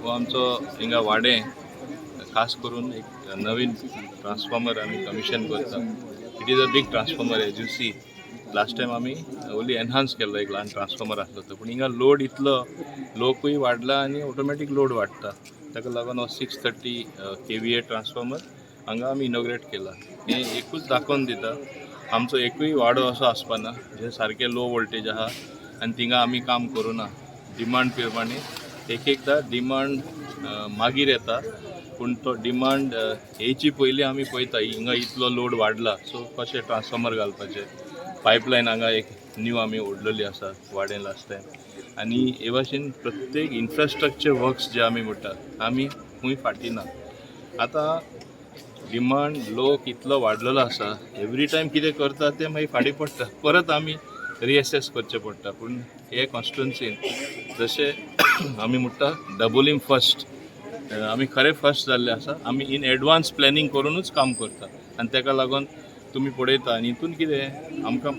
हो आमचो हिंगा वाडे खास करून एक नवीन ट्रान्सफॉर्मर आम्ही कमिशन करता. It is a big transformer as you see. Last time आम्ही ओन्ली एनहान्स केलो एक ल्हान ट्रान्सफॉर्मर आसलो तो, पूण हिंगा लोड इतलो लोकूय वाडला आनी ऑटोमॅटीक लोड वाडटा. ताका लागून हो 630 KVA ट्रान्सफॉर्मर हांगा आमी इनॉग्रेट केला. हें एकूच दाखोवन दिता आमचो एकूय वाडो असो आसपाना जे सारके लो वोल्टेज आहा आनी थिंगा आमी काम करूना. डिमांड प्रमाणे एकदां डिमांड मागीर येता, पूण तो डिमांड येवची पयलीं आमी पळयता हिंगा इतलो लोड वाडला सो कशें ट्रान्सफॉर्मर घालपाचें. पायपलायन हांगा एक न्यू आमी ओडलेली आसा वाडें लास्ट टायम. आनी हे भाशेन प्रत्येक इन्फ्रास्ट्रक्चर वर्क्स जे आमी म्हणटात आमी खूंय फाटीं ना. आतां डिमांड लोक इतलो वाडलेलो आसा, एवरी टायम कितें करता तें मागीर फाटीं पडटा, परत आमी रिएसेस करचें पडटा. पूण हे कॉन्स्टिट्युन्सीन जशें आमी म्हणटा डबलिंग फर्स्ट, आमी खरें फर्स्ट जाल्ले आसा. आमी इन एडवान्स प्लॅनिंग करूनच काम करता आनी ताका लागून तुमी पळयता आनी हितून कितें आमकां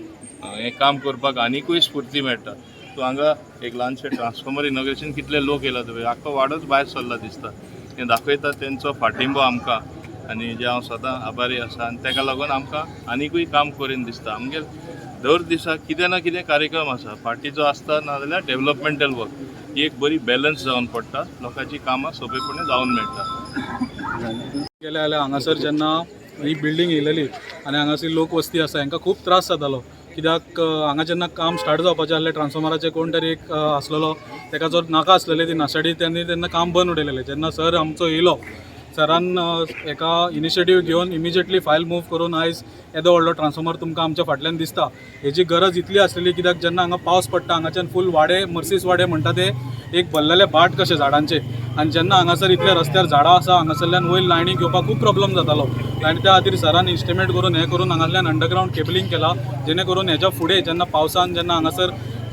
हें काम करपाक आनिकूय स्फूर्ती मेळटा. सो हांगा एक ल्हानशें ट्रान्सफॉर्मर इनॉग्रेशन कितले लोक येयला तुवें, आख्खो वाडोच भायर सरला दिसता. हें दाखयता तेंचो फाटिंबो आमकां आनी जे हांव सदां आभारी आसा. आनी ताका लागून आमकां आनिकूय काम करीन दिसता. आमगे दर दिसा कितें ना कितें कार्यक्रम आसा, पार्टीचो आसता नाजाल्यार डेवलॉपमेंटल वर्क. ही एक बरी बॅलन्स जावन पडटा, लोकांची कामां सोंपेपणी जावन मेळटा. गेले जाल्यार हांगासर जेन्ना ही बिल्डींग येयलेली आनी हांगासर लोकवस्ती आसा हांकां खूब त्रास जातालो. कित्याक हांगा जेन्ना काम स्टार्ट जावपाचें आसलें ट्रान्सफॉर्मराचें कोण तरी एक आसलेलो, ताका जो नाका आसलेली ती नाशाडी त्यांनी तेन्ना काम बंद उडयलेलें. जेन्ना सर आमचो येयलो, सरान एका इनिशिएटीव घेवन इमिजिएटली फायल मूव करून आयज येदो व्हडलो ट्रान्सफॉर्मर तुमकां आमच्या फाटल्यान दिसता. हेजी गरज इतली आसलेली कित्याक जेन्ना हांगा पावस पडटा हांगाच्यान फूल वाडे मर्सीस वाडे म्हणटा ते एक भरलेले बाट कशे झाडांचे. आनी जेन्ना हांगासर इतले रस्त्यार झाडां आसा हांगासरल्यान वयर लायनी घेवपाक खूब प्रॉब्लम जातालो. आनी त्या खातीर सरान इस्टिमेट करून हें करून हांगासरल्यान अंडरग्रावंड केबलिंग केला, जेणे करून हेच्या फुडें जेन्ना पावसान जेन्ना हांगासर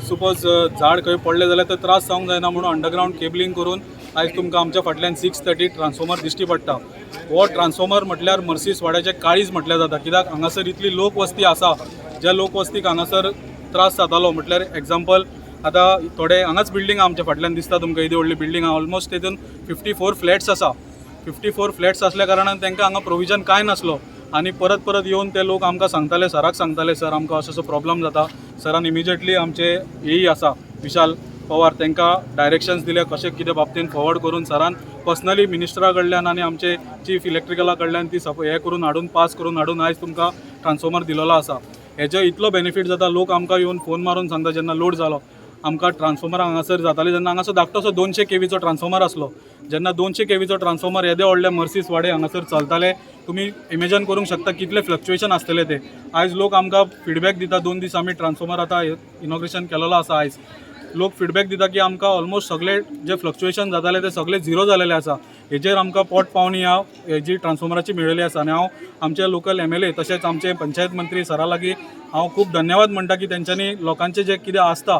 सपोज झाड खंय पडले जाल्यार ते त्रास जावंक जायना म्हणून अंडरग्रावंड केबलिंग करून आयज तुमकां आमच्या फाटल्यान 630 ट्रान्सफॉर्मर दिश्टी पडटा. हो ट्रान्सफॉर्मर म्हटल्यार मर्सीस वाड्याचें काळीज म्हटलें जाता. कित्याक हांगासर इतली लोकवस्ती आसा, ज्या लोकवस्तीक हांगासर त्रास जातालो. म्हटल्यार एग्जाम्पल आतां थोडे हांगाच बिल्डींग आमच्या फाटल्यान दिसता तुमकां, येदी व्हडली बिल्डींग आहा. ऑलमोस्ट तेतून 54 फ्लॅट्स आसा. 54 फ्लॅट्स आसल्या कारणान तांकां हांगा प्रोविजन कांय नासलो. आनी परत परत येवन ते लोक आमकां सांगताले, सराक सांगताले, सर आमकां असो असो प्रॉब्लम जाता. सरान इमिजिएटली आमचे हेई आसा विशाल पवार, तांकां डायरेक्शन्स दिले कशें कितें बाबतींत फॉरवर्ड करून सरान पर्सनली मिनिस्टरा कडल्यान आनी आमचे चीफ इलेक्ट्रिकला कडल्यान ती हें करून हाडून पास करून हाडून आयज तुमकां ट्रान्सफॉर्मर दिलेलो आसा. हेजो इतलो बेनिफीट जाता, लोक आमकां येवन फोन मारून सांगता जेन्ना लोड जालो आमकां ट्रान्सफॉर्मर हांगासर जाताले जेन्ना हांगासर धाकटोसो 200 KVचो ट्रान्सफॉर्मर आसलो. जेन्ना 200 KVचो ट्रान्सफॉर्मर येदे व्हडले मर्सीस वाडे हांगासर चलताले, तुमी इमेजिन करूंक शकता कितले फ्लक्च्युएशन आसतले ते. आयज लोक आमकां फिडबॅक दिता. 2 दीस आमी ट्रान्सफॉर्मर आतां इनॉग्रेशन केलेलो आसा. आयज लोक फिडबॅक दिता की आमकां ऑलमोस्ट सगळे जे फ्लक्च्युएशन जाताले ते सगळे झिरो जालेले आसा. हेजेर आमकां पोट पावणी ह्या हेजी ट्रान्सफॉर्मराची मेळिल्ली आसा. आनी हांव आमचे लोकल MLA तशेंच आमचे पंचायत मंत्री सरा लागीं हांव खूब धन्यवाद म्हणटा की तेंच्यांनी लोकांचें जें कितें आसता,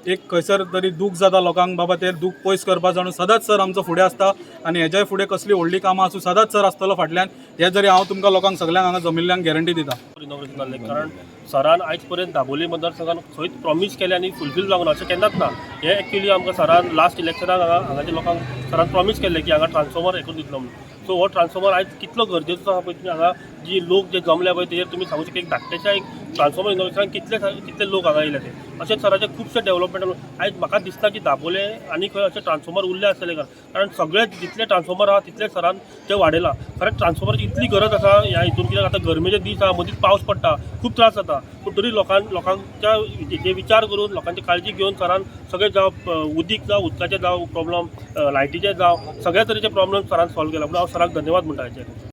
एक खंयसर तरी दूख जाता लोकांक, बाबा तें दूख पयस करपा जाणून सदांच सर आमचो फुडें आसता. आनी हेज्याय फुडें कसली व्हडली कामां आसूं सदांच सर आसतलो फाटल्यान. हें जरी हांव तुमकां लोकांक सगळ्यांक हांगा जमिल्ल्यांक गॅरंटी दिता. इनॉग्रेशन जाल्लें कारण सरान आयज पर्यंत दाबोळी मतदारसंघान खंयच प्रॉमीस केलें आनी फुलफील जावंक ना अशें केन्नाच ना. हें एक्चुअली आमकां सरान लास्ट इलेक्शनाक हांगाच्या लोकांक सरान प्रॉमीस केल्लें की हांगा ट्रान्सफॉर्मर हें करून दितलो म्हणून. सो हो ट्रान्सफॉर्मर आयज कितलो गरजेचो आसा पळय तुमी हांगा जी लोक जे जमले पळय तेजेर तुमी सांगूं शकता एक धाकटेच्या एक ट्रान्सफॉर्मर इनॉग्रेशनाक कितले लोक हांगा येयले ते. अशेंच सराचे खुबशे डेवलपमेंट आयज म्हाका दिसता की दाबोळे आनी खंय अशें ट्रान्सफॉर्मर उरले आसतले कारण सगळे जितले ट्रान्सफॉर्मर आहा तितले सरान ते वाडयला. कारण ट्रान्सफॉर्मरची इतली गरज आसा ह्या हितून, कित्याक आतां गरमेचे दीस आहा, मदींच पावस पडटा, खूब त्रास जाता. पूण तरी लोकांच्या जे विचार करून लोकांची काळजी घेवन सरान सगळे जावं उदीक जावं उदकाचें जावं प्रॉब्लम, लायटीचे जावं सगळ्या तरेचे प्रॉब्लम सरान सॉल्व केला. म्हणून हांव सराक धन्यवाद म्हणटा हेचेर.